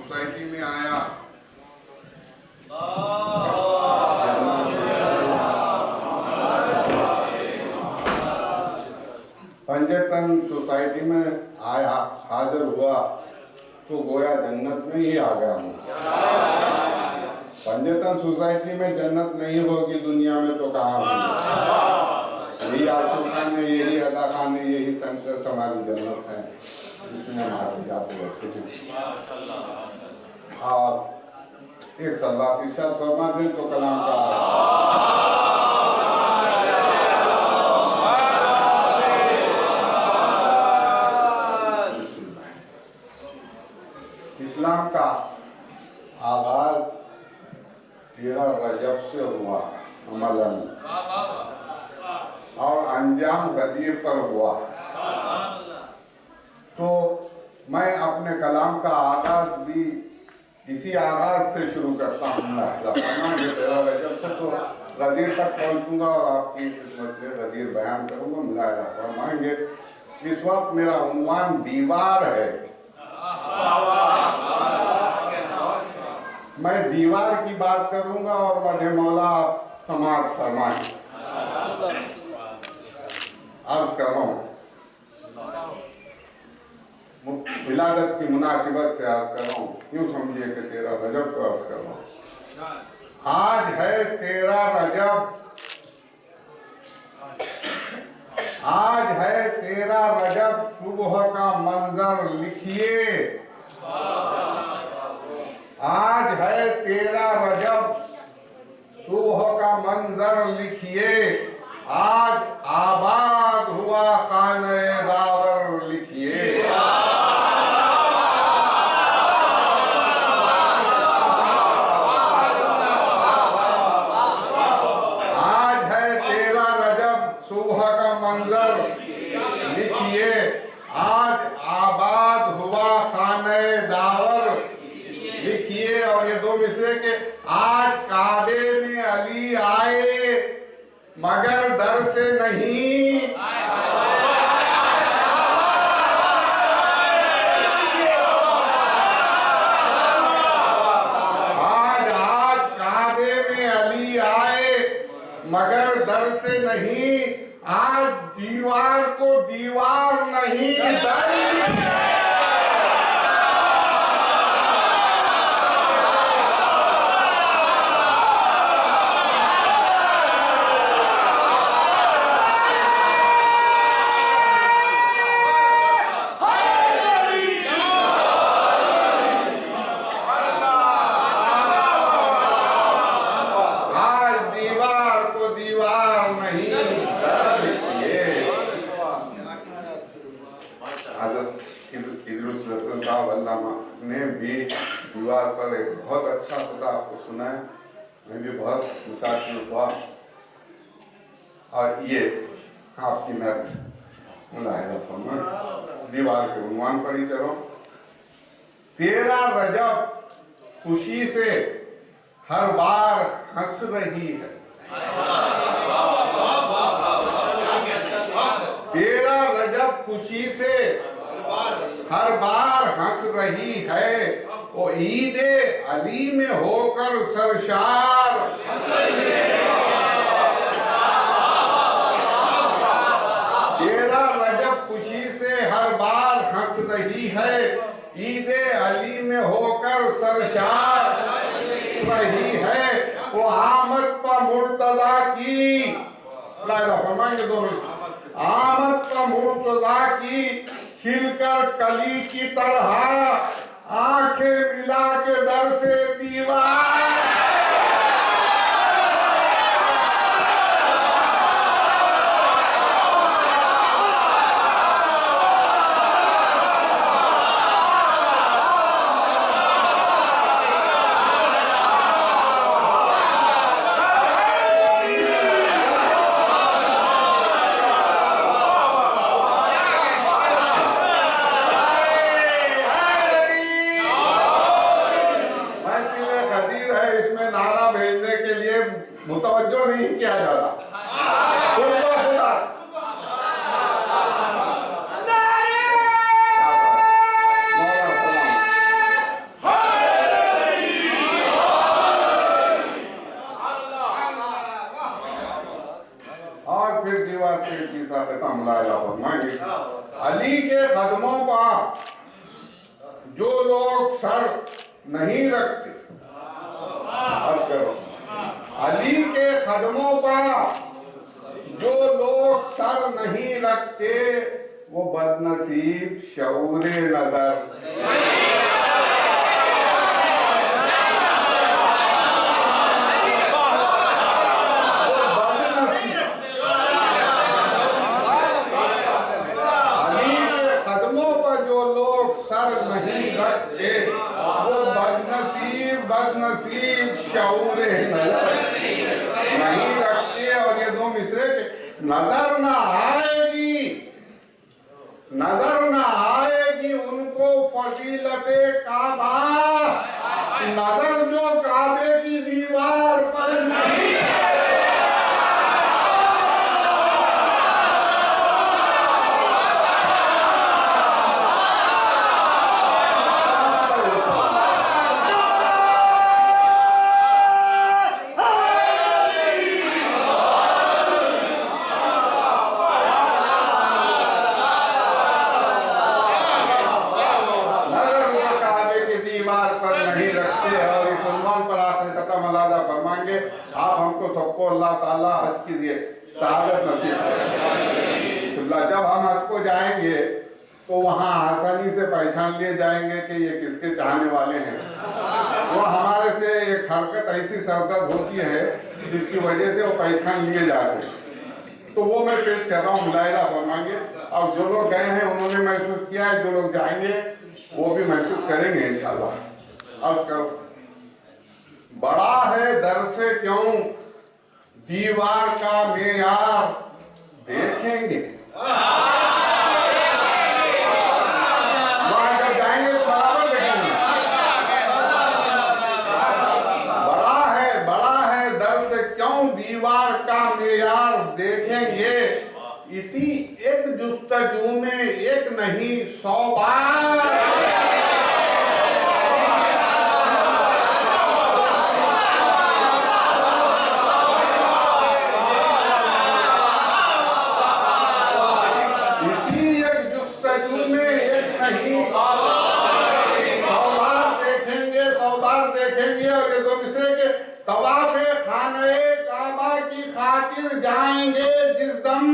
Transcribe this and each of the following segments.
Society में आया। Panjtan society में आया, हाजिर हुआ तो गोया जन्नत में ही आ गया हूँ। पंजतन सोसाइटी में जन्नत नहीं होगी दुनिया में तो कहाँ होगी। यही आसिफ खान ने, यही अदा खान ने, यही सेंटर्स हमारी जन्नत है जिसमें हमारे जाते रहते हैं। और एक सलवात इरशाद फरमा दें तो कलाम का इस्लाम का आगाज 13 रजब से हुआ अमलन और अंजाम गदीर पर हुआ। तो मैं अपने कलाम का आगाज भी इसी आगाज से शुरू करता हूँ। 13 रजब से तो गदीर तक पहुँचूंगा और आपकी किस्मत में गदीर बयान करूँगा। मिलाया फरमाएंगे। इस वक्त मेरा उन्वान दीवार है। मैं दीवार की बात करूंगा और मध्य मौला समाज फरमाए। अर्ज कर रहा हूँ, विलादत की मुनासिबत से अर्ज कर रहा हूँ। यूँ समझिए कि 13 रजब को अर्ज कर रहा हूँ। आज है 13 रजब, आज है 13 रजब, सुबह का मंजर लिखिए। आज है 13 रजब, सुबह का मंजर लिखिए। आज आबाद हुआ खाने दावर लिखिए। आज है 13 रजब, सुबह का मंजर लिखिए। आज आबाद हुआ खाने दावर लिखिए। और ये दो मिसरे के आज काबे में अली आए मगर दर से नहीं। आज काबे में अली आए मगर दर से नहीं। आज दीवार को दीवार नहीं दर। ने भी दीवार पर एक बहुत अच्छा खुदा आपको सुनाया। मैं भी बहुत मुतासिर हुआ। और ये आपकी मैं दीवार के उन्वान पर ही चलो। 13 रजब खुशी से हर बार हंस रही है। 13 रजब खुशी से हर बार हंस रही है। वो ईद अली में होकर सरशार 13 रजब खुशी से हर बार हंस रही है। ईद अली में होकर सरशार रही है। वो आमद पर मुर्तजा की फरमाएंगे दोनों। आमद पर मुर्तजा की खिलकर कली की तरह आंखें मिला के दर से दीवार। कदमों पर जो लोग सर नहीं रखते, अब करो, अली के कदमों पर जो लोग सर नहीं रखते वो बदनसीब शऊरे नजर। अली के कदमों पर जो लोग सर नहीं रखते वो बदनसीब शऊरे नजर नहीं रखते। और ये दो मिसरे के नजर ना आएगी उनको फजीलते काबा, नजर जो काबे की दीवार पर नहीं फरमाएंगे। आप हमको सबको अल्लाह ताला हज की सआदत नसीब करें। जब हम हज को जाएंगे तो वहाँ आसानी से पहचान लिए जाएंगे कि ये किसके चाहने वाले हैं। वो हमारे से एक हरकत ऐसी सरदर्द होती है जिसकी वजह से वो पहचान लिए जाते हैं। तो वो मैं पेश कर रहा हूँ, मुलाहिजा फरमाएंगे। और जो लोग गए हैं उन्होंने महसूस किया है, जो लोग जाएंगे वो भी महसूस करेंगे इंशाअल्लाह। अर्ज़ करो, बड़ा है दर से क्यों दीवार का मेयार देखेंगे। वहां जब जाएंगे तो बराबर देखेंगे। बड़ा है दर से क्यों दीवार का मेयार देखेंगे। इसी एक जुस्तजू में एक नहीं 100 बार देखेंगे। और ये दो मिसरे के तवाफ़े खाने काबा की खातिर जाएंगे जिस दम।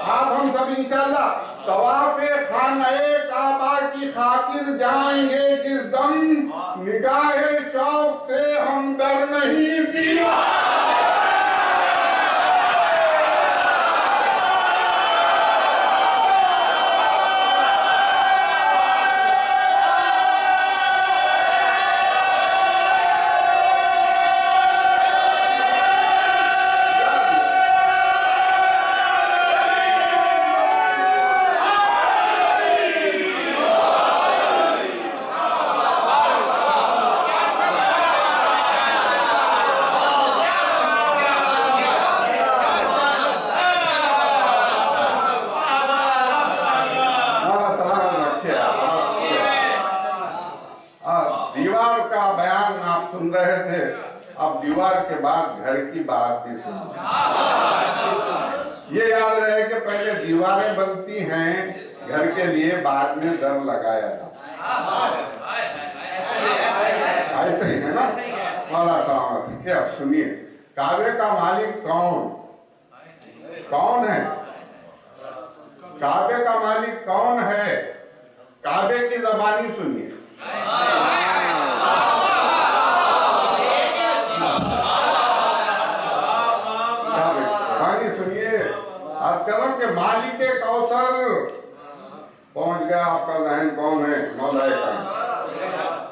आप हम सब इंशाअल्लाह तवाफ़े खाने काबा की खातिर जाएंगे जिस दम। निगाहे शौक से हम डर नहीं दिया। सुन रहे थे, अब दीवार के बाद घर की बात भी सुन। ये याद रहे कि पहले दीवारें बनती हैं घर के लिए, बाद में दर लगाया जाता। ऐसे ही है ना। क्या सुनिए, काबे का मालिक कौन है? काबे का मालिक कौन है? काबे की जबानी सुनिए। के मालिक कौसर पहुंच गया। आपका जहन कौन है? मौलाए का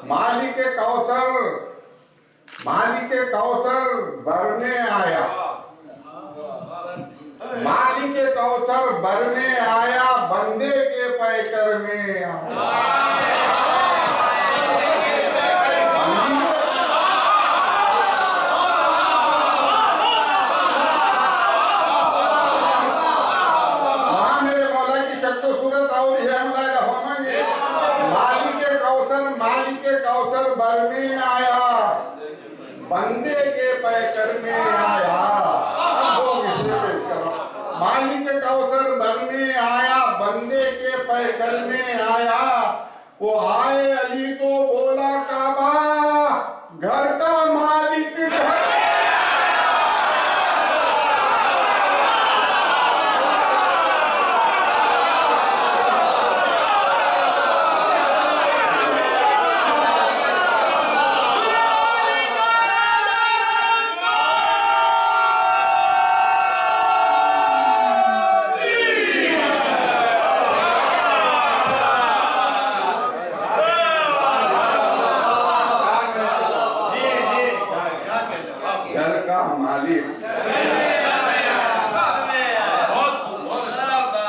मालिक कौसर भरने आया। मालिक कौसर भरने आया, बंदे के पैकर में आया। कौसर भरने आया, बंदे के पैकर में आया। अब वो मिसरे पेश करो। मालिक कौसर भरने आया, बंदे के पैकर में आया। वो आए अली तो बोला काबा, घर का मालिक घर।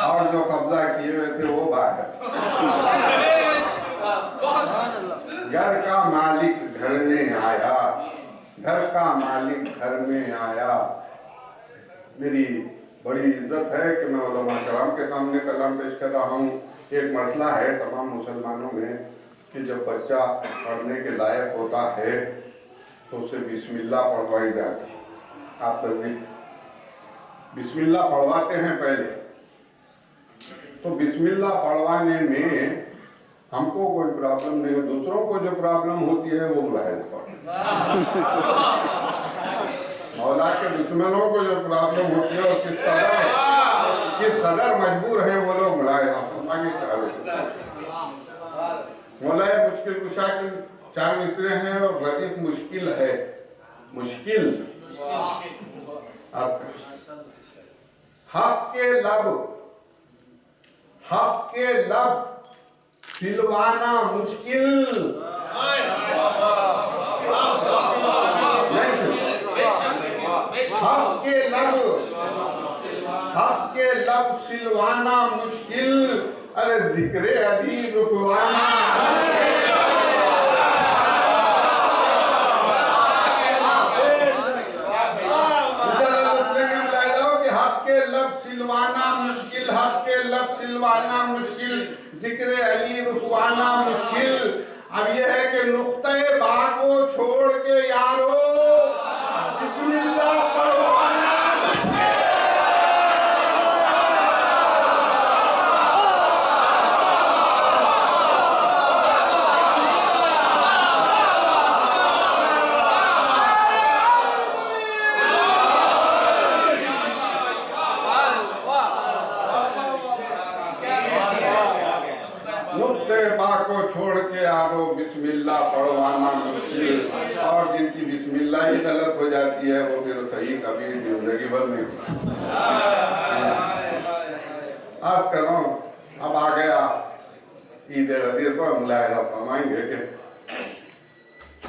और जो कब्जा किए हुए थे वो बाहर। घर का मालिक घर में आया, घर का मालिक घर में आया। मेरी बड़ी इज्जत है कि मैं उलमा कराम के सामने कलाम पेश कर रहा हूँ। एक मसला है तमाम मुसलमानों में कि जब बच्चा पढ़ने के लायक होता है तो उसे बिस्मिल्लाह पढ़वाई जाती है। आप तस्वीर बिस्मिल्लाह पढ़वाते हैं पहले, तो बिस्मिल्लाह पढ़वाने में हमको कोई प्रॉब्लम नहीं हो, दूसरों को जो प्रॉब्लम होती है वो मुलाहिज़ पढ़े। मौला के दुश्मनों को जो प्रॉब्लम होती है और किस कदर मजबूर है वो लोग मुलाहिज़ चाहे। मौला मुश्किल कुशा की 4 मिसरे हैं और रदीफ मुश्किल है। मुश्किल हक के लब सिलवाना मुश्किल। हक के लब सिलवाना मुश्किल। अरे जिक्रे अली रुकवाना। सिलवाना मुश्किल, हक के लफ्ज़ सिलवाना मुश्किल, जिक्र अली रुकवाना मुश्किल। अब यह है कि नुक्ते बा को छोड़ के यारो बिस्मिल्लाह पढ़वाना। को छोड़ के आरो बिस्मिल्लाह पढ़वाना मुश्किल। और जिनकी बिस्मिल्लाह ही गलत हो जाती है वो फिर सही कभी जिंदगी भर नहीं होता। अर्ज कर रहा हूँ, अब आ गया ईद गदीर पर मुलाहिज़ा फरमाएंगे कि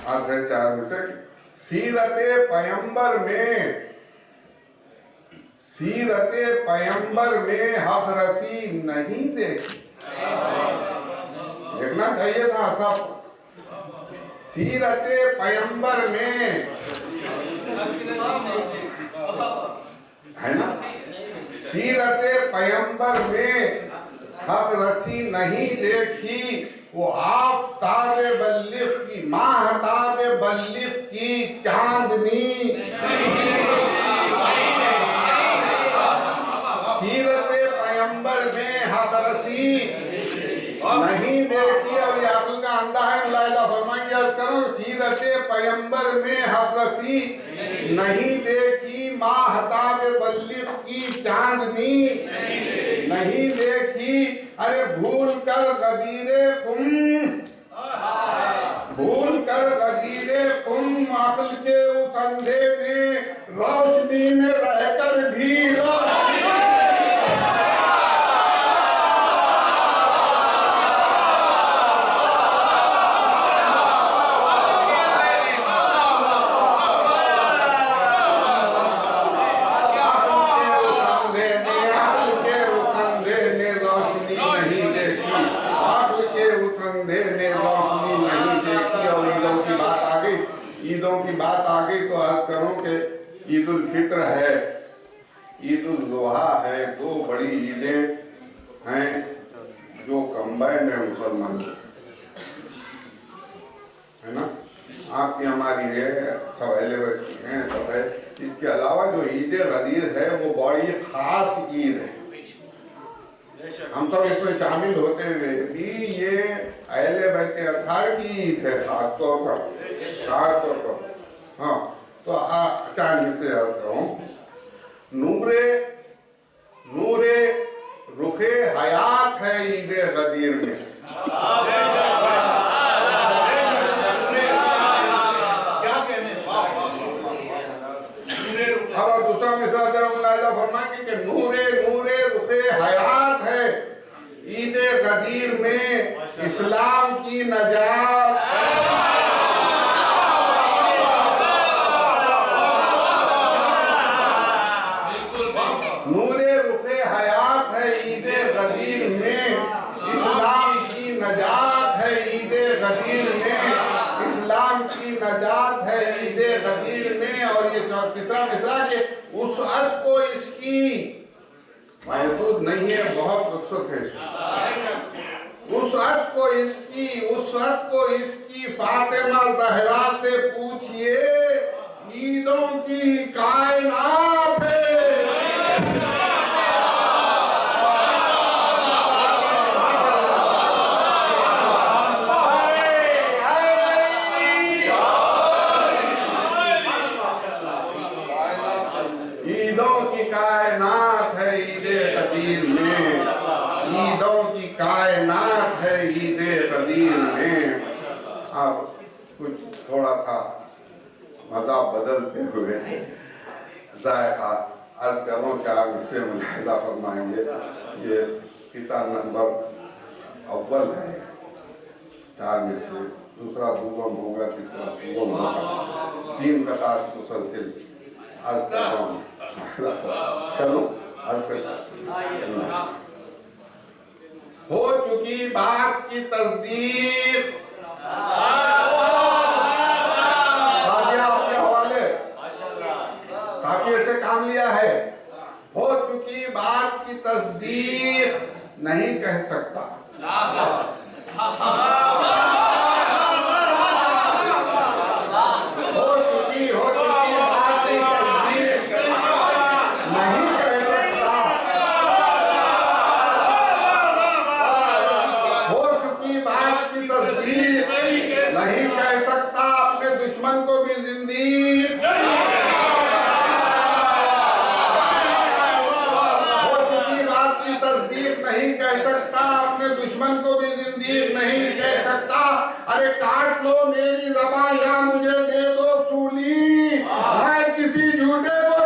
आज है 4 मिनट की सीरते पैगंबर में हक रसी नहीं देखी। देखना चाहिए था सब। सीरते पैगंबर में है ना, सीरते पैगंबर में हक रसी नहीं देखी। वो आफ़ताब बल्लिग़ की माहताब बल्लिग़ की चांदनी। सीरते पैगंबर में हक रसी नहीं देखी। अब अक्ल का अंधा है, मुलाहिज़ा फरमाइए करो। सीरते पैगंबर में हक रसी नहीं देखी, माहताब बल्लिग़ की चांदनी नहीं देखी। अरे भूल कर गदीरे तुम अक्ल के उस अंधे में रोशनी में रहकर भी ईदों की बात आ गई तो अर्ज करूं कि ईद उल फित्र है, ईद उल ज़ुहा है। 2 बड़ी ईदें हैं जो कंबाइंड है मुसलमान है ना। आपकी हमारी है, सब एलेवट हैं, सब है। इसके अलावा जो ईद गदीर है वो बड़ी खास ईद है। हम सब इसमें शामिल होते हुए भी ये अहले बैत अत्हार की ईद है खासतौर पर। हाँ, तो अचानक से अर्ज करूँ, नूरे रुखे हयात है ईद गदीर में। अब दूसरा मिसाल जरा मुलाहिजा फरमाएंगे कि नूरे रुखे हयात है ईद गदीर में इस्लाम की नजात। नूरे रुखे हयात है ईद गदीर में इस्लाम की नजात है ईद गदीर में, इस्लाम की नजात है ईद गदीर में। और ये तीसरा मिसरा के उसअत को इसकी महसूद नहीं है, बहुत उत्सुक है। उसअत को इसकी फातिमा ज़हरा से पूछिए, ईदों की कायनात है। ईदों की कायनात है ईद गदीर में, ईदों की कायनात है ईद गदीर में। अब कुछ थोड़ा सा मज़ा बदलते हुए जायका अर्ज करूँ, 4 मिसरे मुलाहिजा फरमाएंगे। ये किताब नंबर अव्वल है, 4 मिसरे, दूसरा दुगम होगा, तीसरा सुगम होगा, 3 कतार मुसलसिल अर्ज कर रहा हूँ। चलो अर्ज करता हो चुकी बात की तस्दीक। आपके हवाले काफी ऐसे काम लिया है। हो चुकी बात की तस्दीक नहीं कह सकता। दुश्मन को भी जिंदीक हो चुकी बात की तस्दीक नहीं कह सकता, अपने दुश्मन को भी जिंदीक नहीं कह सकता। अरे काट लो मेरी ज़बान या मुझे दे दो सूली, मैं किसी झूठे को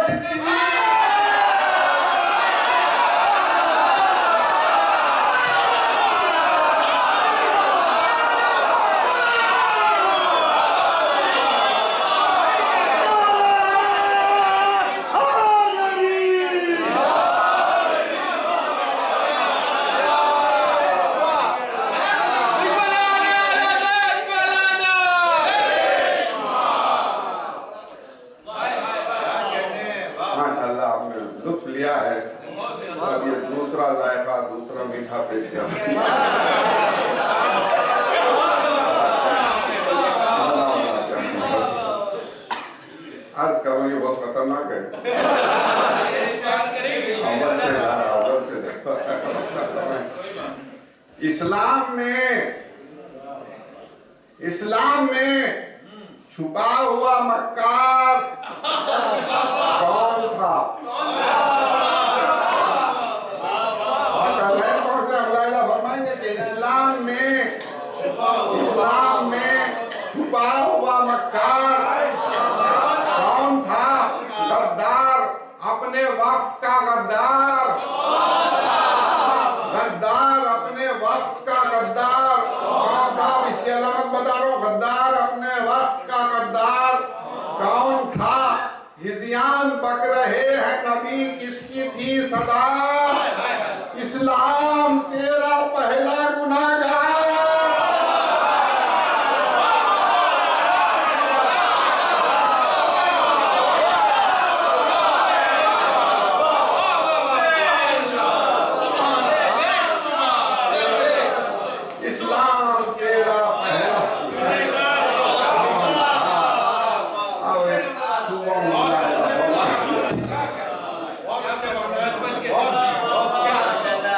लुत्फ लिया है। अब ये दूसरा जायका, दूसरा मीठा पेश किया। अर्ज करो, ये बहुत खतरनाक है। अव्वल से देखो। इस्लाम में छुपा हुआ मक्कार कौन था? फरमाएंगे कि इस्लाम में छुपा हुआ मक्कार कौन था? गद्दार, अपने वक्त का गद्दार, अपने वक्त का गद्दार कौन था? इसकी अलामत बता रहा हूं, गद्दार अपने वक्त का गद्दार कौन था? हिज़ियान बक रहे हैं नबी किसकी थी सदा? इस्लाम तेरा पहला गुनाहगार।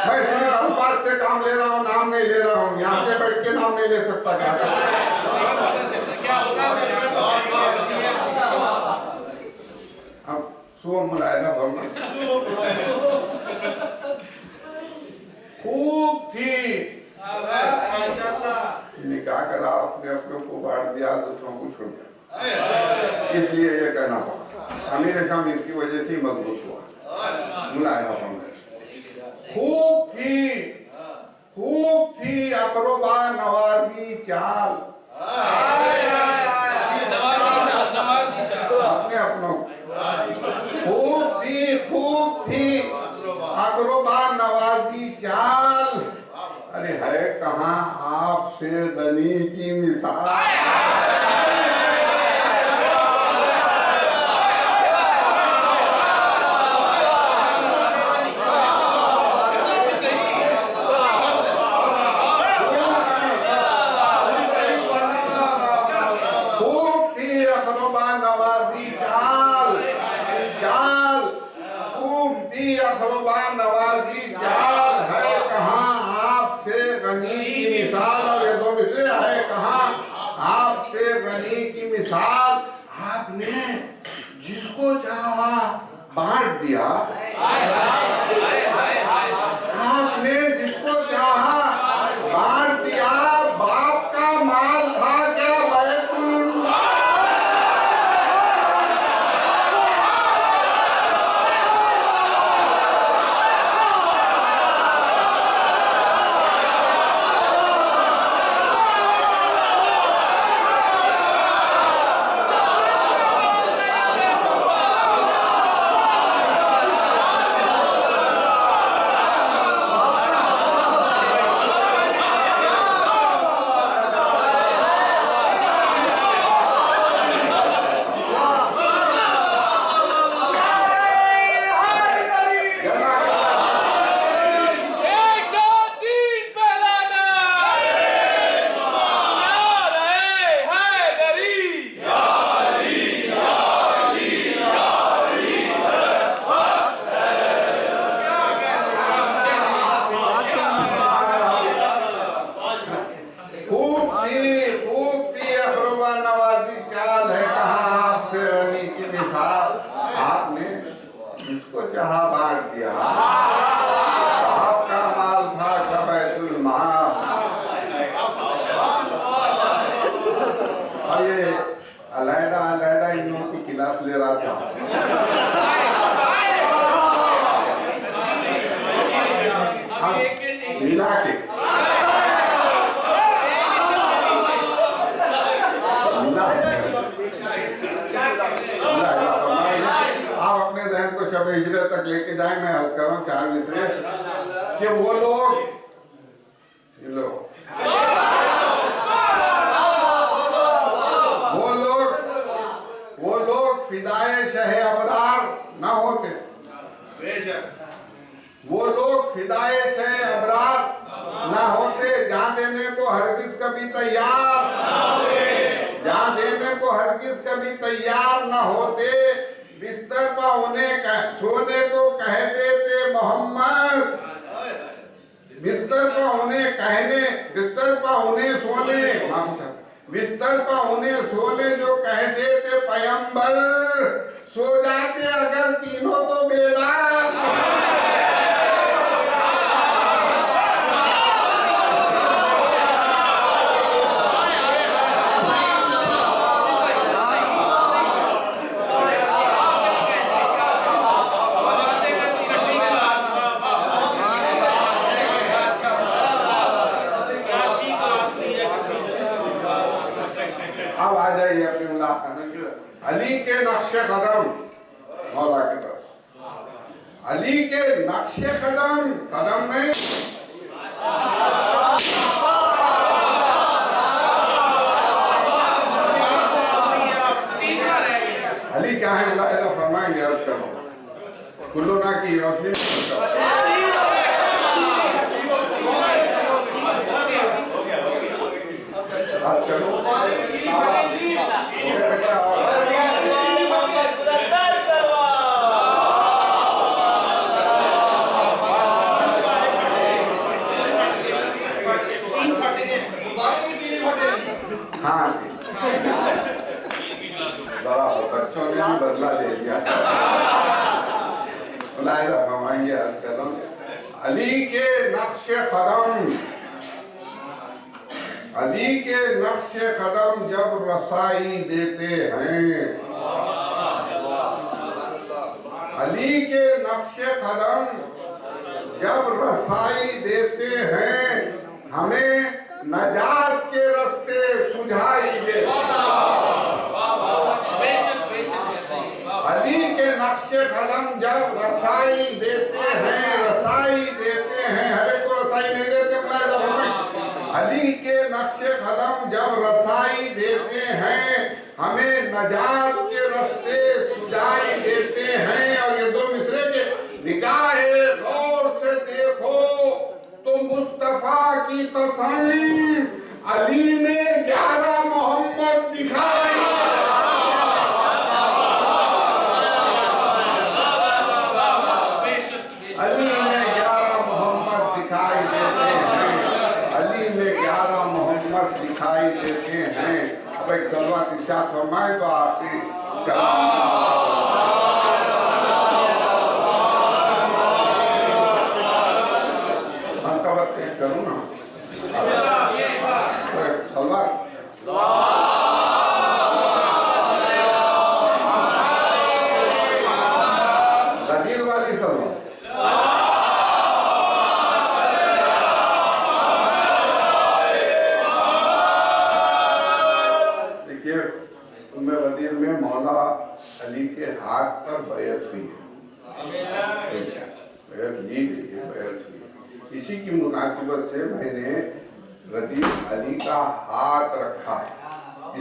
मैं बैठ के नाम नहीं ले सकता क्या? अब सो मुलायदा भरना खूब थी, निकाह करा अपने अपनों को बांट दिया, दूसरों को छोड़ दिया। इसलिए ये कहना पड़ा अमीर शाम इसकी वजह से मजबूत हुआ। मुलायदा भरना खूब थी अकरोबा नवाजी चाल, अपने अपनों खूब थी अकरोबा नवाजी चाल। अरे है कहाँ आपसे गनी की मिसाल। नवाजी चाल है कहाँ आपसे गनी की मिसाल। और ये दो मिसरे है कहाँ आपसे गनी की मिसाल। आपने जिसको चाहा बांट दिया, आपने जिसको चाहा बांट दिया। बाप का माल था क्या बैतुल आपने जिसको चाहा बांट दिया। आपका माल था का बैतुल माल। और ये अलैदा अलैदा इन लोगों की क्लास ले रहा था। मिला के आप अपने जहन को शब हिजरत तक लेके जाए। मैं अर्ज कर रहा हूँ 4 मिसरे कि वो लोग फिदाए शहे अबरार ना होते। वो लोग फिदाए शहे अबरार ना होते। जान देने को हरगिज कभी तैयार, जान देने को हरगिज कभी तैयार न होते। बिस्तर पर सोने को कह देते मोहम्मद। बिस्तर पर उन्हें सोने जो कह देते पैगंबर। सो जाते अगर तीनों तो बेदार। अब आ जाइए अपनी मुलाकात अली के नक्शे कदम। मौला के तरफ अली के नक्शे कदम में अली क्या है मुलाहिदा फरमाएंगे। अर्ज करो कुल्लुना की रोशनी अर्ज करो। हाँ जी, बड़ा बच्चों ने भी बदला ले लिया। मुलाहिजा फरमाएंगे, अर्ज कर रहा हूं, अली के नक्शे कदम, अली के नक्शे कदम जब रसाई देते हैं, अली के नक्शे कदम जब रसाई देते हैं, हमें नजात के रास्ते सुझाई देते हैं। अली के नक्शे कदम जब रसाई देते हैं, रसाई देते हैं, हर एक को रसाई नहीं देते। अली के नक्शे कदम जब रसाई देते हैं, हमें नजात के रास्ते सुझाई देते हैं। और ये दो मिसरे के निगाहे गौर से देखो तो मुस्तफा की कसम अली ने 11 मोहम्मद दिखाई। अली ने 11 मोहम्मद दिखाई देते हैं, अली ने 11 मोहम्मद दिखाई देते हैं। अब एक सलवात इरशाद फरमाए तो आपकी पेश करूँ ना, सलवात गदीर वाली सलवात। देखिए, उम्मे गदीर में मौला अली के हाथ पर बैत हुई है, बैत ली गई है, बैत हुई। इसी की मुनासिबत से मैंने रदीफ अली का हाथ रखा है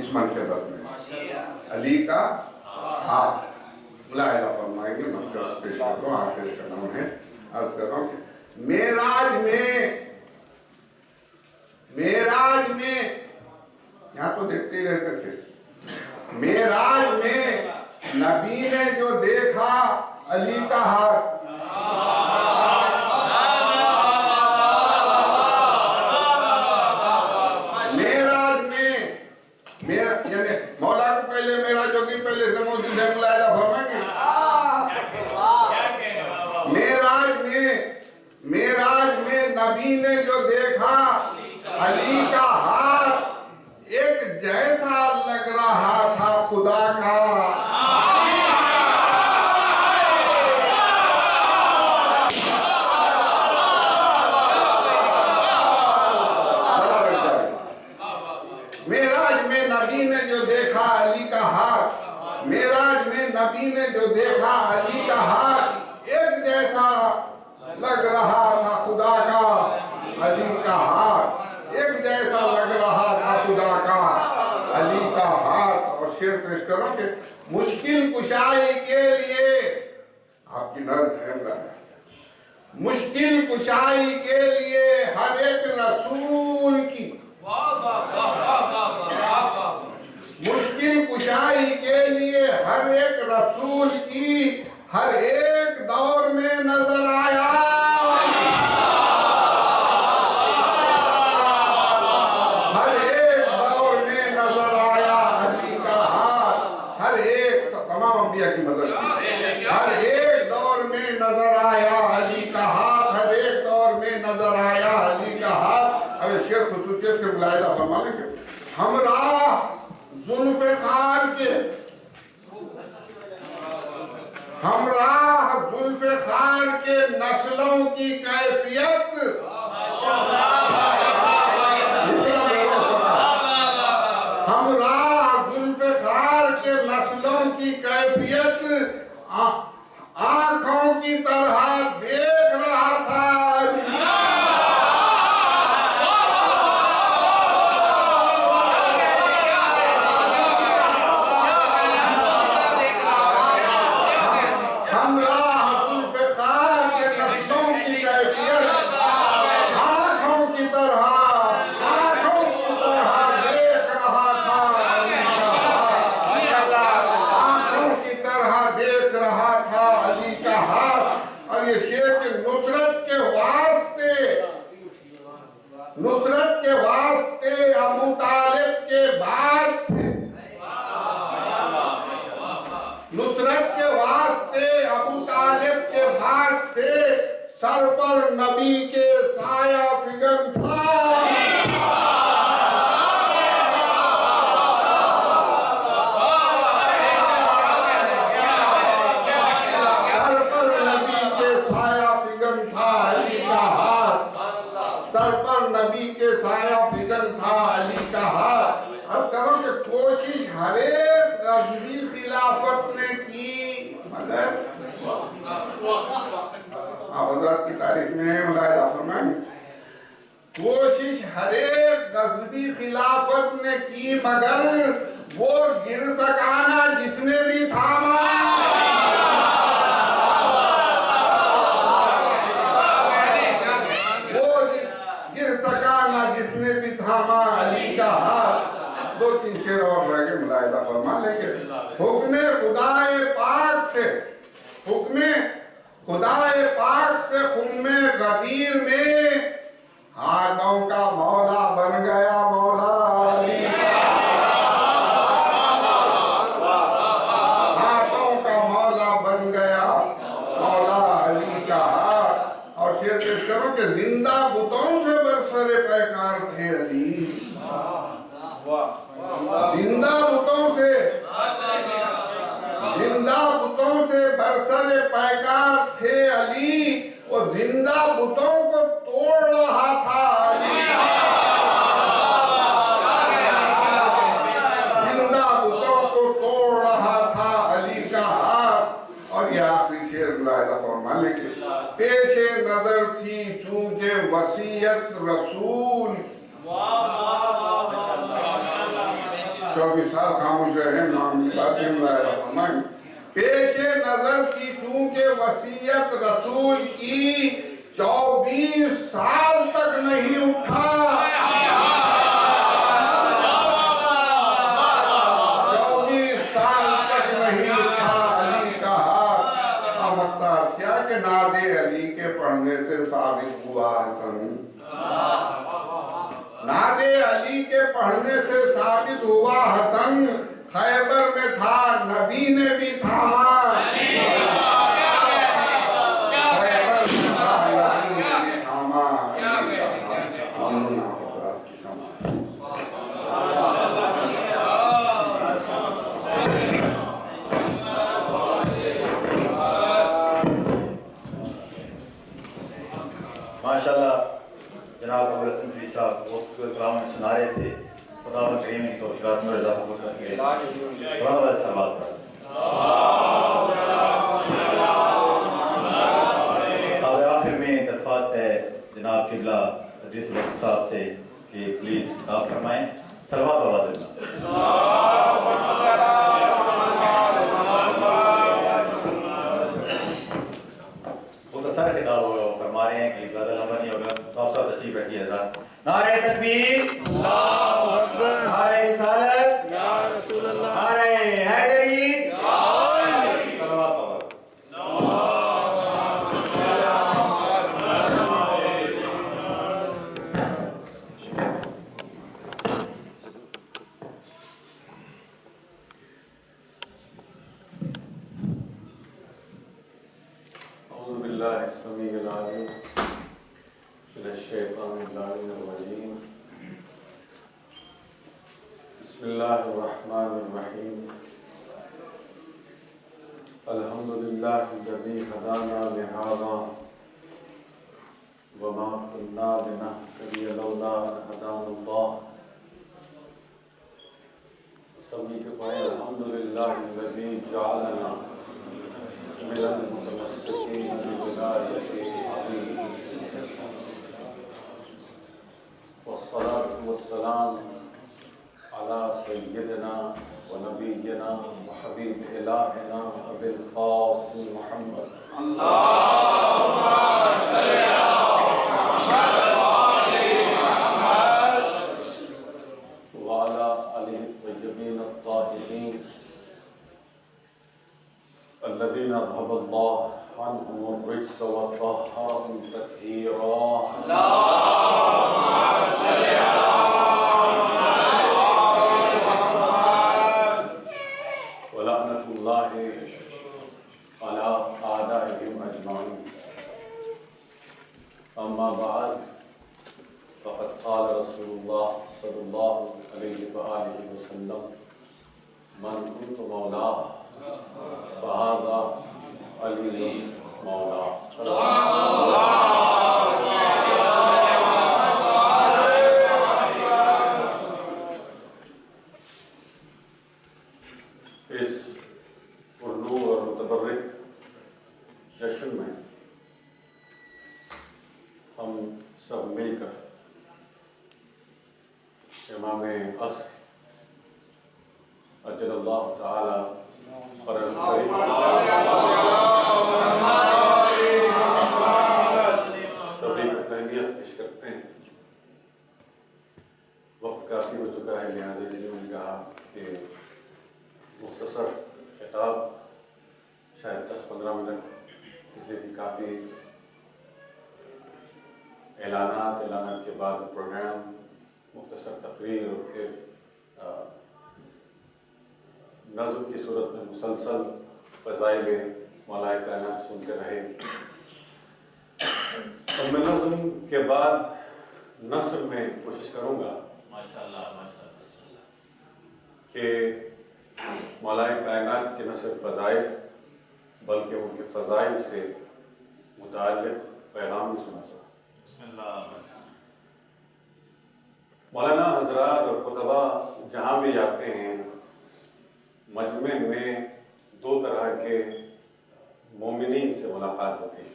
इस मनक़बत में, अली का हाथ। मुलाहिजा फरमाएंगे, मसला पेश कर दो, आखिर कदम है। अर्ज कर रहा हूँ कि मेराज में यहाँ तो देखते ही रहते थे, मेराज में नबी ने जो देखा अली का हाथ, मौला को पहले मेरा जोगी पहले से मौजूद है। मुलाहिजा फरमाएंगे, मेराज में नबी ने जो देखा अली का हाथ, एक जैसा लग रहा था खुदा का। मेराज में नबी ने जो देखा अली का हाथ, मेराज में नबी ने जो देखा अली का हाथ, एक जैसा लग रहा था खुदा का। अली का हाथ एक जैसा लग रहा था खुदा का, अली का हाथ। और शेर पेश करो कि मुश्किल कुशाई के लिए आपकी नज़र है, मुश्किल कुशाई के लिए हर एक रसूल की, मुश्किल कुशाई के लिए हर एक रसूल की हर एक दौर में नजर आया। हर एक दौर में नजर आया अली का हाथ, हर एक तमाम अंबिया की मदद की, हर एक दौर में नजर आया अली का हाथ, हर एक दौर में नजर आया अली का हाथ। अब शेर खुसूसियत से मुलाहिजा फरमा लेंगे, हमरा जुल्फ़िकार के, हमराह जुल्फ़िकार के नस्लों की कैफियत, हमराह जुल्फ़िकार के नस्लों की कैफियत आंखों की तरह देख रहा था। आंखों खिलाफत ने की मगर वो गिर सकाना जिसने भी थामा। वो गिर सकाना जिसने भी थामा अली का हाथ। दो तीन शेर और रह गए, मुलाहिजा फरमा। लेकिन हुक्मे खुदाए पाक से, हुक्मे खुदाए पाक से खुम्मे गदीर में हाथों का मौला बन गया मौला अली। हाथों का मौला बन गया मौला अली का हाथ। और शेर पेश करो कि जिंदा बुतों से बरसरे पैकार थे अली। जिंदा बुतों से, जिंदा बुतों से बरसरे पैकार थे अली। और जिंदा बुतों को तोड़ रहा था अली। जिंदा बुतों को तोड़ रहा था अली का हाथ। और ये आखिरी शेर मुलाहिजा फरमा। लेकिन पेशे नजर थी चूंकि वसीयत रसूल। 24 साल खामोश रहे, पेशे नजर की चूंकि वसीयत रसूल की 24 साल तक नहीं उठा। 24 साल तक नहीं उठा अली का हाथ। मुख्तार क्या कि नादे अली के पढ़ने से साबित हुआ हसन। नादे अली के पढ़ने से साबित हुआ हसन। खैबर में था नबी ने भी थामा। खैबर में था नबी ने भी थामा। माशाल्लाह जनाब अबू हसन फरीद साहब वो कलाम सुना रहे थे। खुदा करीम को इखलास में इजाफा करके बराबर सवाल था। अब आखिर में दरख्वास्त है जनाब किबला हदीस साहब से कि प्लीज खिताब फरमाएं। सलवात आवाज़ सारे किताब फरमा रहे हैं कि ज़्यादा लंबा नहीं होगा। तो आप सब अच्छी बैठी है। नारे तकबीर, अल्लाहु अकबर, नारे रिसालत, या रसूल अल्लाह, नारे हैदरी, बिस्मिल्लाहिर्रहमानिर्रहीम। अल्हम्दुलिल्लाहिल्लज़ी हदाना लिहाज़ा व मा कुन्ना लिनहतदिया लौला अन हदानल्लाह। सभी के पाए अल्हम्दुलिल्लाहिल्लज़ी जअलना मिनल मुतमस्सिकीन बिविलायतिही वस्सलातु वस्सलाम अला सय्यिदिना व नबिय्यिना व हबीब इलाहिना अबिल क़ासिम मुहम्मद अल्लाहुम्मा सल्लि अला मुहम्मद व आलि मुहम्मद व अला आलिहि तय्यबीन अत्ताहिरीन अल्लज़ीना ज़हबल्लाहु अन्हुम रिज्स व तह्हरहum तत्हीरा। अम्मा बाद फ़क़द क़ाल रसूलुल्लाह सल्लल्लाहु अलैहि व आलिहि वसल्लम मन कुन्तु मौला फ़हाज़ा अली मौला। इस पुरनूर और मुतबर्रिक जश्न में हम सब मिलकर इमाम इमाम अस्क अज्जलल्लाहु ताला फरज तबलीग तहनियत पेश करते हैं। वक्त काफ़ी हो चुका है, लिहाजा इसलिए मैंने कहा कि मुख्तसर खिताब शायद 10-15 मिनट, इसलिए कि काफ़ी ऐलानात के बाद प्रोग्राम, मुख्तसर तकरीर और फिर नज़्म की सूरत में मुसलसल फ़ज़ाइल मौलाए कायनात सुनते रहे। और मैं नज़्म के बाद नस्र में कोशिश करूँगा कि मौलाए कायनात के न सिर्फ फ़ज़ाइल बल्कि उनके फ़ज़ाइल से मुताल्लिक़ पैगाम भी सुना सकूँ। मौलाना हज़रात और खुतबा जहाँ भी जाते हैं, मजमे में 2 तरह के मोमिनीन से मुलाकात होती है।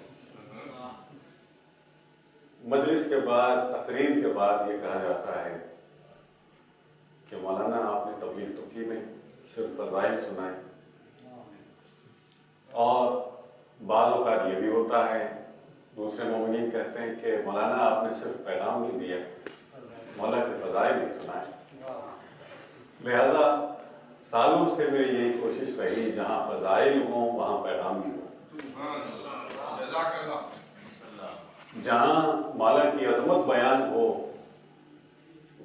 मजलिस के बाद, तकरीर के बाद ये कहा जाता है कि मौलाना आपने तबलीग तो की नहीं, सिर्फ फ़ज़ाइल सुनाए। और बाज़ औक़ात ये भी होता है, दूसरे मोमिनीन कहते हैं कि मौलाना आपने सिर्फ पैगाम नहीं दिया, मौला के फ़ज़ाइल नहीं सुनाए। लिहाजा सालों से मेरी यही कोशिश रही, जहाँ फ़ज़ाइल हों वहाँ पैगाम भी हो, जहाँ मौला की अज़मत बयान हो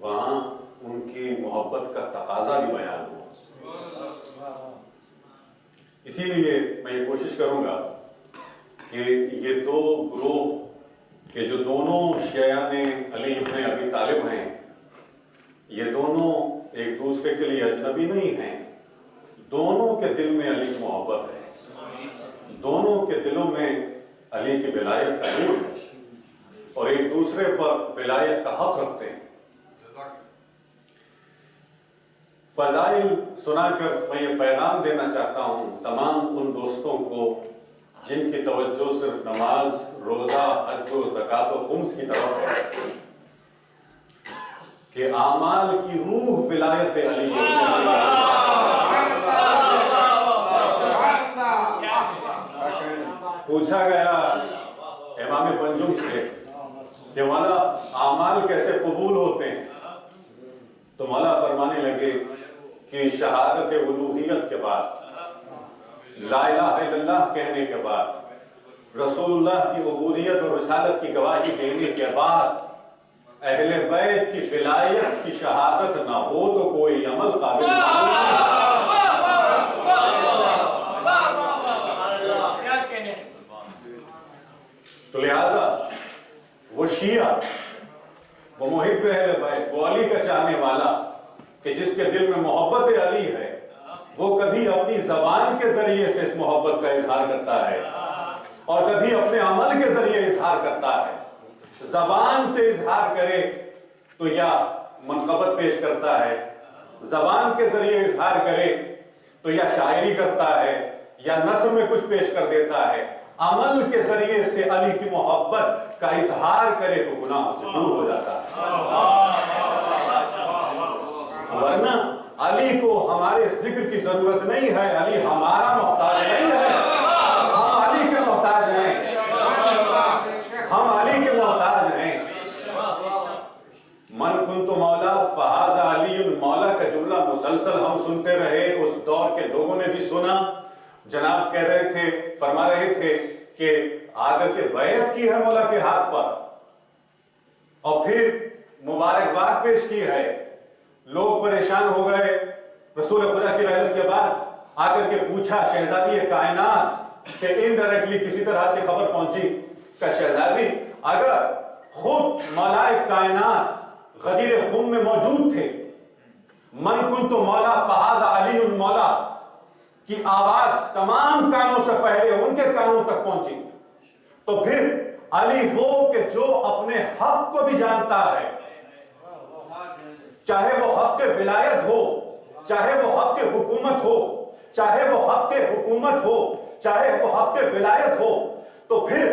वहाँ उनकी मोहब्बत का तकाज़ा भी बयान हो। इसीलिए मैं ये कोशिश करूँगा कि ये 2 ग्रोह के जो दोनों शियाने अली इब्न अबी तालिब हैं, ये दोनों एक दूसरे के लिए अजनबी नहीं हैं। दोनों के दिल में अली की मोहब्बत है, दोनों के दिलों में अली की विलायत का नूर है और एक दूसरे पर विलायत का हक रखते हैं। फ़ज़ाइल सुनाकर मैं ये पैगाम देना चाहता हूँ तमाम उन दोस्तों को जिनकी तवज्जो सिर्फ नमाज, रोज़ा, हज व ज़कात व खुम्स की तरफ है, कि आमाल की रूह विलायत अली है। पूछा गया इमाम पंजुम से कि मौला आमाल कैसे कबूल होते हैं, तो मौला फरमाने लगे कि शहादत उलूहियत के बाद, ला इलाहा इल्लल्लाह कहने के बाद, रसूलुल्लाह की उबूदियत और रिसालत की गवाही देने के बाद अहले बैत की विलायत की शहादत ना हो तो कोई अमल काबिल नहीं। तो लिहाजा वो शिया, वो मुहिब अहले बैत, वो अली का चाहने वाला कि जिसके दिल में मोहब्बत अली है, वो कभी अपनी जबान के जरिए से इस मोहब्बत का इजहार करता है और कभी अपने अमल के जरिए इजहार करता है। जबान से इजहार करे तो या मनक़बत पेश करता है, जबान के जरिए इजहार करे तो या शायरी करता है या नस्र में कुछ पेश कर देता है। अमल के जरिए से अली की मोहब्बत का इजहार करे तो गुनाहों से दूर हो जाता है। वरना अली को हमारे जिक्र की जरूरत नहीं है, अली हमारा मोहताज नहीं है, हम अली के मोहताज हैं, हम अली के मोहताज हैं। मन कुंतु मौला फहाज़ा अली, मौला का जुमला मुसलसल हम सुनते रहे, उस दौर के लोगों ने भी सुना। जनाब कह रहे थे, फरमा रहे थे कि आकर के बैत की है मौला के हाथ पर और फिर मुबारकबाद पेश की है। लोग परेशान हो गए, रसूल खुदा की रहमत के बाद आकर के पूछा, शहजादी कायनात से इनडायरेक्टली किसी तरह से खबर पहुंची कि शहजादी अगर खुद मौलाए कायनात गदीर खुम में मौजूद थे, मन कुंतु मौला फहाज़ा अली मौला की आवाज तमाम कानों से पहले उनके कानों तक पहुंची, तो फिर अली वो कि जो अपने हक को भी जानता है, चाहे वो हक के विलायत हो, चाहे वो हक के हुकूमत हो, चाहे वो हक के हुकूमत हो, चाहे वो हक के विलायत हो, तो फिर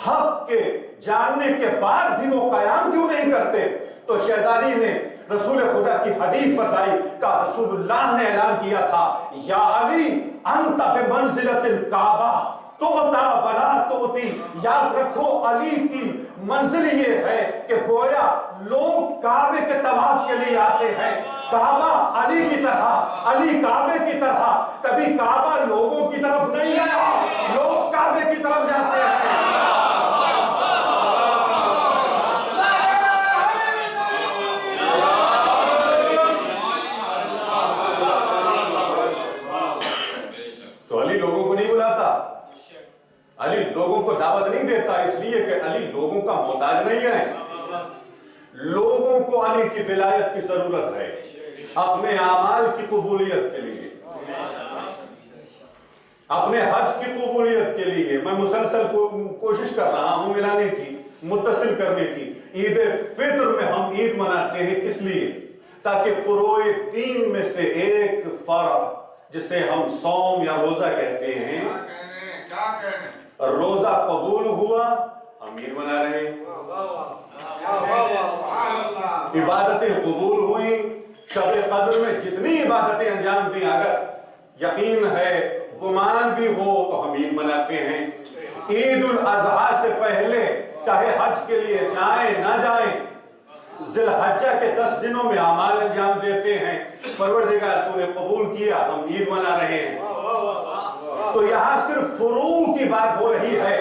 हक के जानने के बाद भी वो कयाम क्यों नहीं करते? तो शहजादी ने रसूल खुदा की हदीस बताई का रसूलुल्लाह ने ऐलान किया था, या अली अंत बिमंजिलतिल काबा तोता वला तोती। याद रखो अली की मंजिल ये है कि गोया लोग काबे के तवाफ के लिए आते हैं, काबा अली की तरह, अली काबे की तरह। कभी काबा लोगों की तरफ नहीं आया, लोग काबे की तरफ जाते हैं। तो अली लोगों को नहीं बुलाता, अली लोगों को दावत नहीं देता, इसलिए कि अली लोगों का मोहताज नहीं है। लोगों को अली की विलायत की जरूरत है अपने आमाल की कबूलियत के लिए, अपने हज की कबूलियत के लिए। मैं मुसलसल कोशिश कर रहा हूं मिलाने की, मुत्तसिल करने की। ईद फित्र में हम ईद मनाते हैं किस लिए? ताकि फुरोए दीन में से एक फर्ज जिसे हम सौम या रोजा कहते हैं, रोजा कबूल हुआ, हम ईद मना रहे हैं। इबादतें कबूल हुई, शब कद्र में जितनी इबादतें अंजाम दी, अगर यकीन है गुमान भी हो तो हम ईद मनाते हैं। ईद उल अजहा से पहले चाहे हज के लिए जाएं ना जाएं, जिलहज्जा के 10 दिनों में अमाल अंजाम देते हैं। परवरदिगार तूने कबूल किया, हम ईद मना रहे हैं। तो यहां सिर्फ फुरू की बात हो रही है,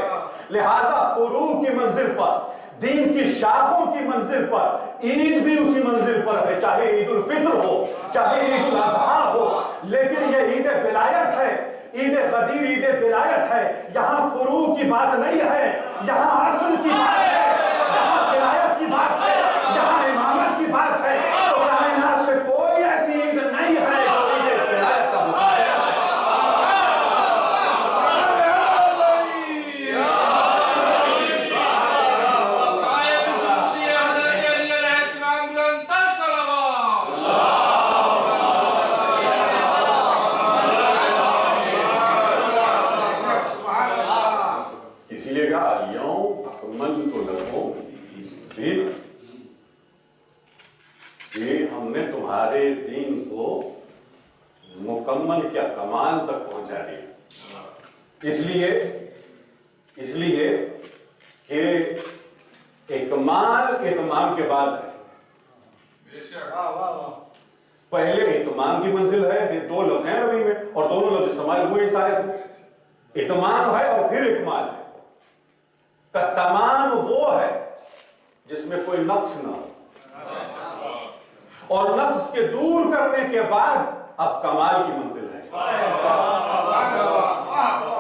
लिहाजा फुरू की मंजिल पर, दीन की शाखों की मंजिल पर ईद भी उसी मंजिल पर है, चाहे ईद उल फित्र हो, चाहे ईद उल अजहा हो। लेकिन यह ईद विलायत है, ईद गदीर, ईद विलायत है। यहां फुरू की बात नहीं है, यहां असल की बात है, यहां विलायत की बात है, यहां इमामत की बात है। तो कायनात में कोई ऐसी ईद नहीं है जो ईद विलायत का मुकाबला। हमने तुम्हारे दीन को मुकम्मल क्या कमाल तक पहुंचा दिया। इसलिए कि इकमाल इत्माम के बाद है। पहले इत्माम की मंजिल है, 2 लफ्ज़ हैं अरबी में और दोनों लफ्ज़ इस्तेमाल हुए इस आयत में। इत्माम है और फिर इकमाल है। का तमाम वो है जिसमें कोई नक्स ना हो, और नक्स के दूर करने के बाद अब कमाल की मंजिल है।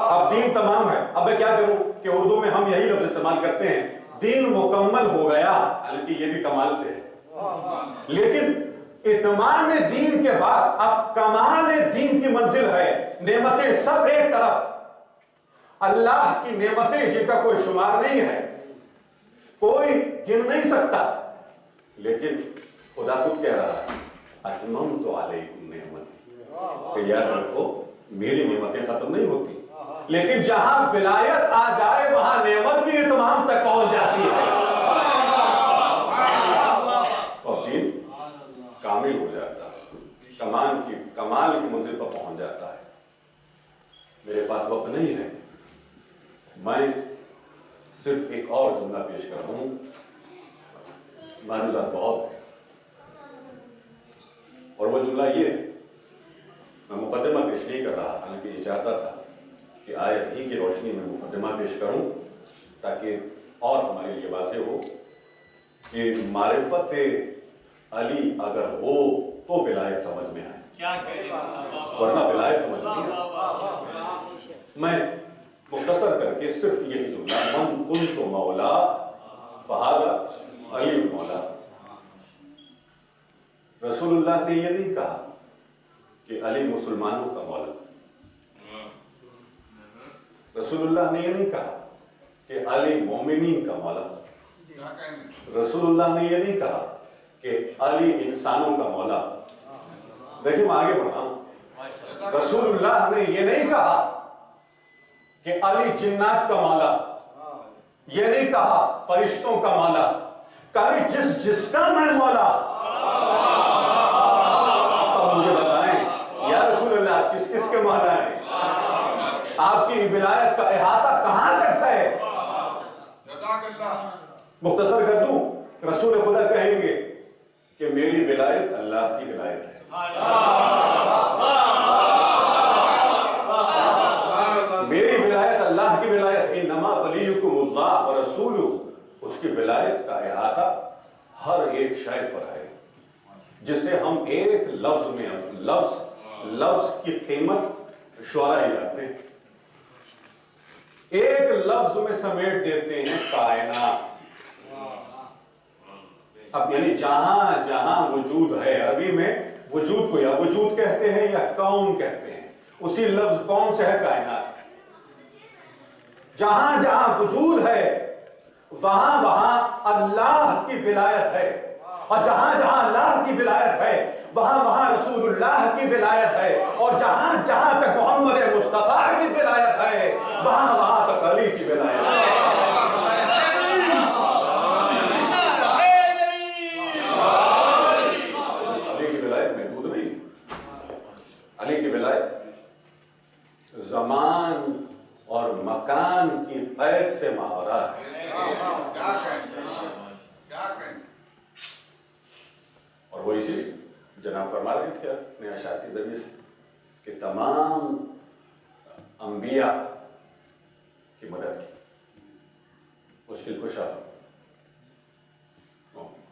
अब दीन तमाम है। अब मैं क्या करूं कि उर्दू में हम यही लफ्ज़ इस्तेमाल करते हैं, दीन मुकम्मल हो गया, हालांकि ये भी कमाल से है। लेकिन इत्माम दीन के बाद अब कमाल दीन की मंजिल है। नेमतें सब एक तरफ, अल्लाह की नेमतें जिनका कोई शुमार नहीं है, कोई गिन नहीं सकता। लेकिन खुदा खुद कह रहा है, अतममतु अलैकुम नेमती, याद रखो मेरी नेमतें खत्म नहीं होती। लेकिन जहां विलायत आ जाए वहां नेमत भी इत्माम तक पहुंच जाती है और दीन कामिल हो जाता है, कमाल की मंजिल पर पहुंच जाता है। मेरे पास वक्त नहीं है, मैं सिर्फ एक और जुमला पेश कर दूं। मारूजात बहुत थे और वो जुमला ये है, मैं मुकदमा पेश नहीं कर रहा, हालांकि ये चाहता था कि आयत ही की रोशनी में मुकदमा पेश करूं ताकि और हमारे लिए वाज़ेह हो कि मारिफत अली अगर हो तो विलायत समझ में आए, वरना विलायत समझ नहीं आए। मैं मुख्तसर करके सिर्फ यही जुमला, मन कुन्तु मौला फहादा अली मौला। रसूलुल्लाह ने यह नहीं कहा कि अली मुसलमानों का मौला, रसूलुल्लाह ने यह नहीं कहा कि अली मोमिनीन का मौला, रसूलुल्लाह ने यह नहीं कहा कि अली इंसानों का मौला। देखिए मैं आगे बढ़ा हूं, रसूलुल्लाह ने यह नहीं कहा कि अली जिन्नात का मौला, यह नहीं कहा फरिश्तों का मौला। कभी जिसका मैं मौला, अब मुझे बताएं या रसूल अल्लाह, किस किस के मौला है? आपकी विलायत का इहाता कहां तक है? मुख्तसर कर दूं, रसूल खुदा कहेंगे कि मेरी विलायत अल्लाह की विलायत है। मेरी विलायत अल्लाह की विलायत, इन्नमा वलियुकुमुल्लाह व रसूलुहु, उसकी विलायत का इहाता हर एक शय पर है, जिसे हम एक लफ्ज में, लफ्ज की कीमत शुआरा ही लाते हैं, एक लफ्ज में समेट देते हैं कायनात। अब यानी जहां जहां वजूद है, अरबी में वजूद को या वजूद कहते हैं या कौन कहते हैं, उसी लफ्ज कौन से है कायनात। जहां जहां वजूद है वहां वहां अल्लाह की विलायत है, और जहां जहां अल्लाह की विलायत है वहां वहां रसूलुल्लाह की विलायत है, और जहां जहां तक मोहम्मद मुस्तफा की विलायत है वहां वहां तक अली की विलायत है। अली की विलायत महदूद नहीं, अली की विलायत ज़मान और मकान की कैद से मावरा है। और वो इसी जनाब फरमा रहे थे अपने अशार के जरिए से कि तमाम अंबिया की मदद की, मुश्किल कुशा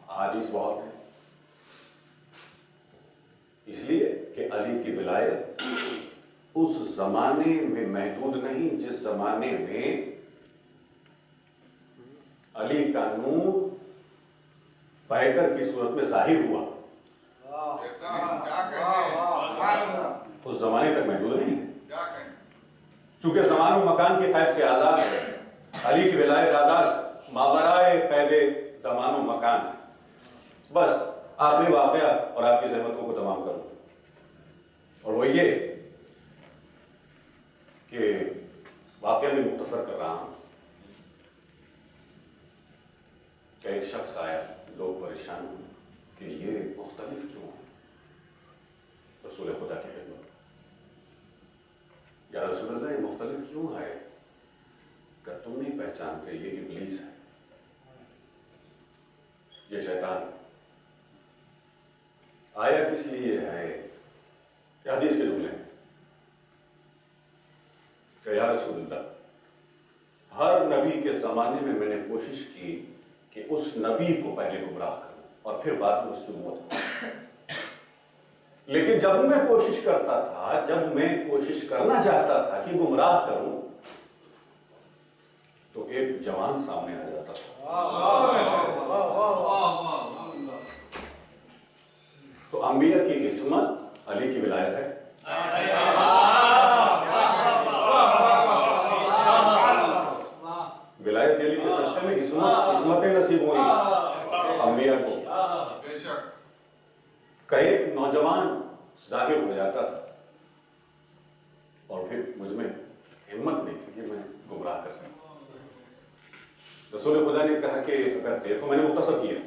हादीस बहुत है, इसलिए कि अली की विलायत उस जमाने में महदूद नहीं जिस जमाने में अली का नूर पैकर की सूरत में जाहिर हुआ, उस जमाने तक महदूद नहीं है। चूंकि ज़मान व मकान की कैद से आजाद है, अली की विलायत आजाद मावराए कैदे ज़मान व मकान है। बस आखिरी वाकया और आपकी ज़हमतों को तमाम करूं, और वो ये कि वाकया भी मुख्तसर कर रहा हूं कि एक शख्स आया, लोग परेशान हुए कि ये मुख्तलिफ क्यों है रसूल खुदा की खिदमत, या रसूल अल्लाह ये मुख्तलिफ क्यों है? कि तुम नहीं पहचानते ये इब्लीस है, ये शैतान आया किस लिए है? हदीस के जुमले हैं कि या रसूल अल्लाह, हर नबी के ज़माने में मैंने कोशिश की कि उस नबी को पहले गुमराह करूं और फिर बाद में उसकी उम्मत को, लेकिन जब मैं कोशिश करता था, जब मैं कोशिश करना चाहता था कि गुमराह करूं, तो एक जवान सामने आ जाता था। तो अंबिया की इस्मत अली की विलायत है। विलायत अली के सदक़े में इस्मतें नसीब हुई अंबिया को। का एक नौजवान जाहिर हो जाता था और फिर मुझ में हिम्मत नहीं थी कि मैं गुमराह कर सकूं। रसूल खुदा ने कहा कि अगर देखो, मैंने मुख्तसर किया,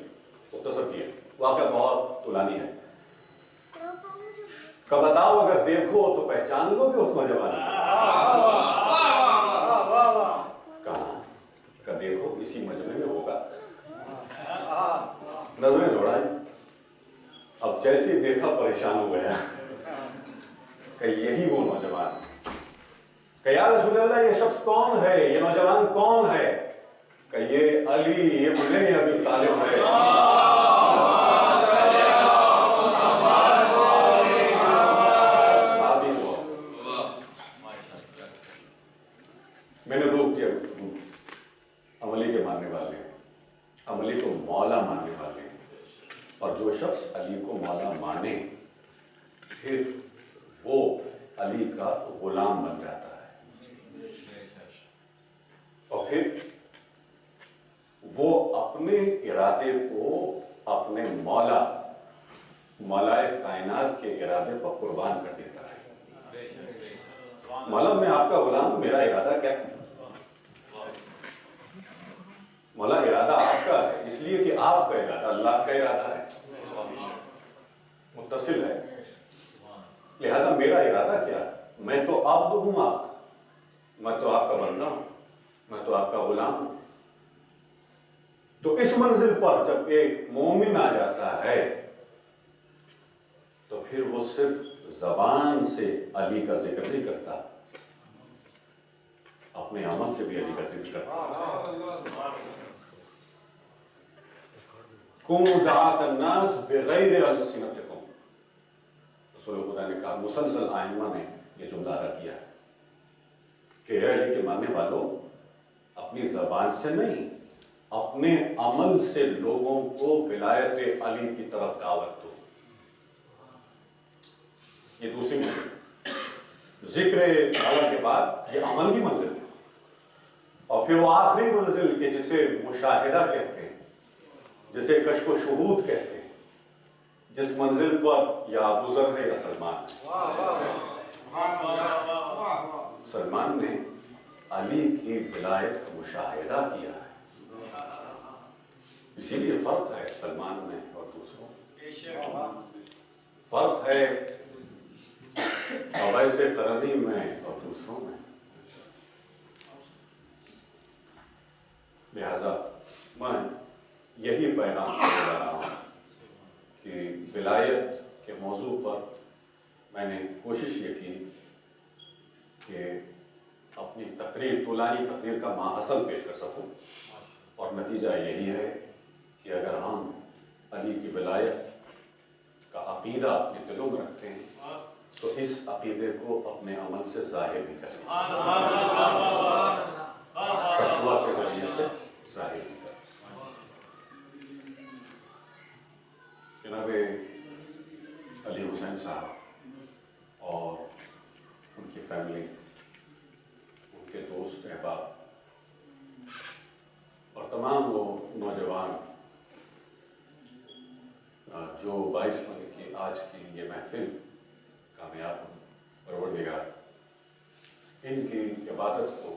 वाक़या बहुत तुलानी है, कब बताओ अगर देखो तो पहचान लोगे उस नौजवान कहाँ का? देखो इसी मजमे में होगा। नजरें दौड़ाई, अब जैसे देखा परेशान हो गया कि यही वो नौजवान, कि या रसूल अल्लाह ये शख्स कौन है, ये नौजवान कौन है? कि ये अली इब्ने अबी तालिब है। मैंने रोक दिया गुफ्तगू, अमली के मानने वाले, अमली को मौला मानने वाले, और जो शख्स अली को मौला माने फिर वो अली का गुलाम बन जाता है, और फिर वो अपने इरादे को अपने मौलाए कायनात के इरादे पर कुर्बान कर देता है। मौला मैं आपका गुलाम, मेरा इरादा क्या? मौला इरादा आपका है, इसलिए कि आपका इरादा अल्लाह का इरादा है। मुत्तसिल है। लिहाजा मेरा इरादा क्या है, मैं तो अब्द हूं आपका, मैं तो आपका बंदा हूं, मैं तो आपका गुलाम हूं। तो इस मंजिल पर जब एक मोमिन आ जाता है तो फिर वो सिर्फ जबान से अली का जिक्र नहीं करता, अपने अमल से भी अली का जिक्र करता। कुनु दाअत अन्नास बिगैर अलसिनतिकुम, रसूल खुदा ने कहा, मुसलसल आइम्मा ने ये जुमला अदा किया है कि अली के मानने वालों, अपनी जबान से नहीं, अपने अमल से लोगों को विलायत अली की तरफ दावत दो। ये दूसरी मंजिल, जिक्र अला के बाद ये अमल की मंजिल है। और फिर वो आखिरी मंजिल के जिसे मुशाहिदा कहते हैं, जिसे कश्फ शुहूद कहते हैं, जिस मंजिल पर या अबू ज़र है या सलमान है। सलमान ने अली की विलायत का मुशाहिदा किया है, इसीलिए फर्क है सलमान में और दूसरों। फर्क है अवैसे करनी में और दूसरों में। लिहाजा मैं यही पैगाम देने जा रहा हूँ कि विलायत के मौजू पर मैंने कोशिश ये की कि अपनी तकरीर, तूलानी तकरीर का माहसल पेश कर सकूँ, और नतीजा यही है कि अगर हम अली की विलायत का अकीदा अपने दिलों में रखते हैं तो इस अकीदे को अपने अमल से जाहिर भी करें, तक़वा के ज़रिए से जाहिर भी करें। जनाबे अली हुसैन साहब और उनकी फैमिली, उनके दोस्त अहबाब और तमाम वो नौजवान जो बाइस बने की आज की ये महफिल कामयाब परवरदिगार इनकी इबादत को,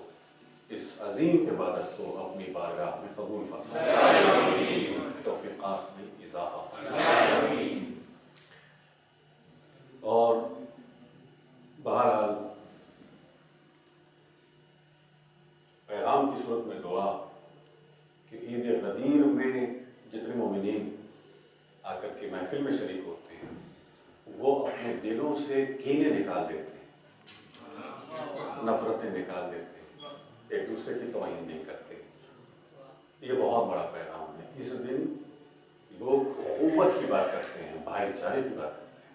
इस अजीम इबादत को अपनी बारगाह में कबूल फरमाए, तौफीक़ात में इजाफा फरमाए। और बहरहाल पैगाम की सूरत में दुआ कि ईद गदीर में जितने मोमिनीन आकर के महफिल में शरीक होते हैं वो अपने दिलों से कीने निकाल देते हैं, नफरतें निकाल देते हैं, एक दूसरे की तौहीन नहीं करते। ये बहुत बड़ा पैगाम है। इस दिन लोग उखुवत की बात करते हैं, भाईचारे की बात करते हैं।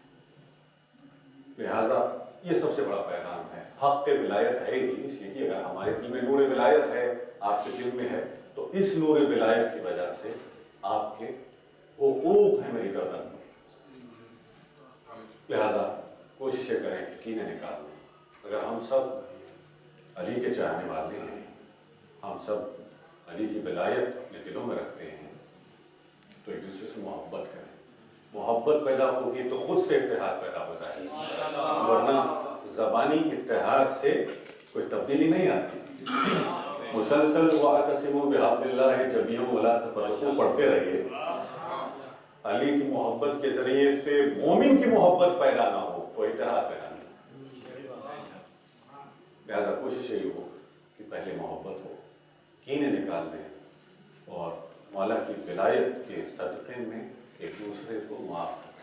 लिहाजा ये सबसे बड़ा पैगाम है। हक के विलायत है ही, इसलिए कि अगर हमारे दिल में नूर विलायत है, आपके दिल में है, तो इस नूर विलायत की वजह से आपके हुकूक है मेरी गर्दन में। लिहाजा कोशिशें करें कि कीने निकाल लें। अगर हम सब अली के चाहने वाले हैं, हम सब अली की विलायत अपने दिलों में रखते हैं, तो एक दूसरे से मोहब्बत करें। मोहब्बत पैदा होगी तो खुद से इत्तेहाद पैदा हो जाएगा, वरना ज़बानी इत्तेहाद से कोई तब्दीली नहीं आती। मुसलसल वातसिमू बिहब्लिल्लाहि जमीअन वला तफर्रक़ू पढ़ते रहिए। अली की मोहब्बत के जरिए से मोमिन की मोहब्बत पैदा ना हो तो इत्तेहाद पैदा नहीं। लिहाजा कोशिश यही हो कि पहले मोहब्बत हो, कीने निकाल दें और मौला की विलायत के सदक़े में एक दूसरे को माफ़ करें।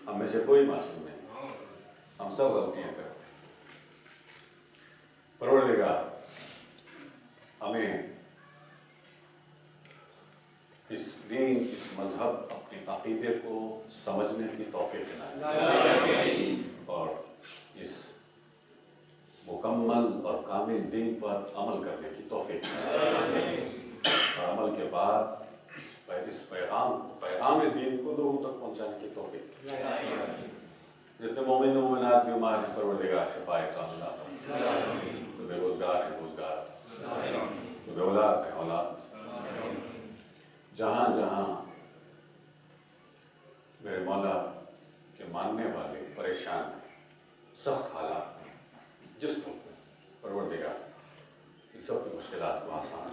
हम में से कोई मासूम नहीं, हम सब गलतियाँ करते हैं। परवरदिगार हमें इस दीन, इस मजहब, अपने अक़ीदे को समझने की तौफ़ीक़ दिलाए और इस मुकम्मल और कामिल दीन पर अमल करने की तौफ़ीक़ दिलाए। और अमल के बाद इस पैगाम दीन को लोगों तक पहुँचाने की तौफ़ीक़। जितने मोमिन मोमिनात बीमार हैं परवरदिगार शिफ़ाए कामिला, तो बेरोज़गार हैं रोज़गार, तो बेऔलाद हैं औलाद, जहाँ जहाँ मेरे मौला के मानने वाले परेशान हैं, सख्त हालात में, जिस मुल्क में परवरदिगार इन सब की मुश्किलात को आसान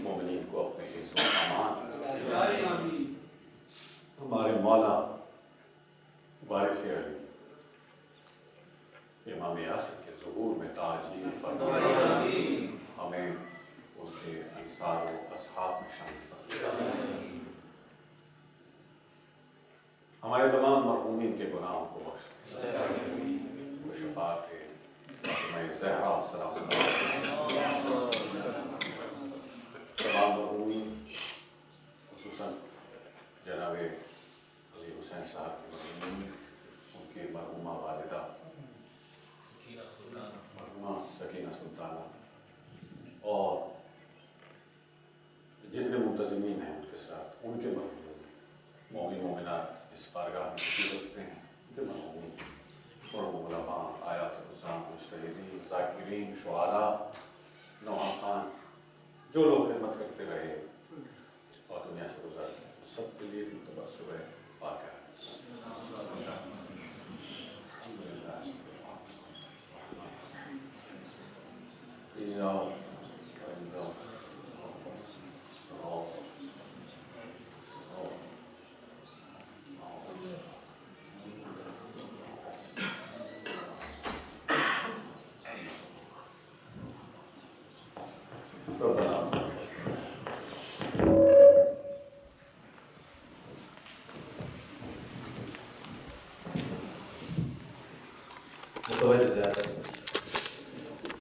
मोमिनीन को अपने हिफ्ज़ व अमान हमारे मौला वारिस अली इमाम यासिर के ज़ुहूर में ताजील फरमाए, हमें उनके अंसार व असहाब में शामिल फरमाए। हमारे तमाम मरहूमीन के गुनाहों को बख्श दे, वो शफाअत ज़हरा सलाम तमाम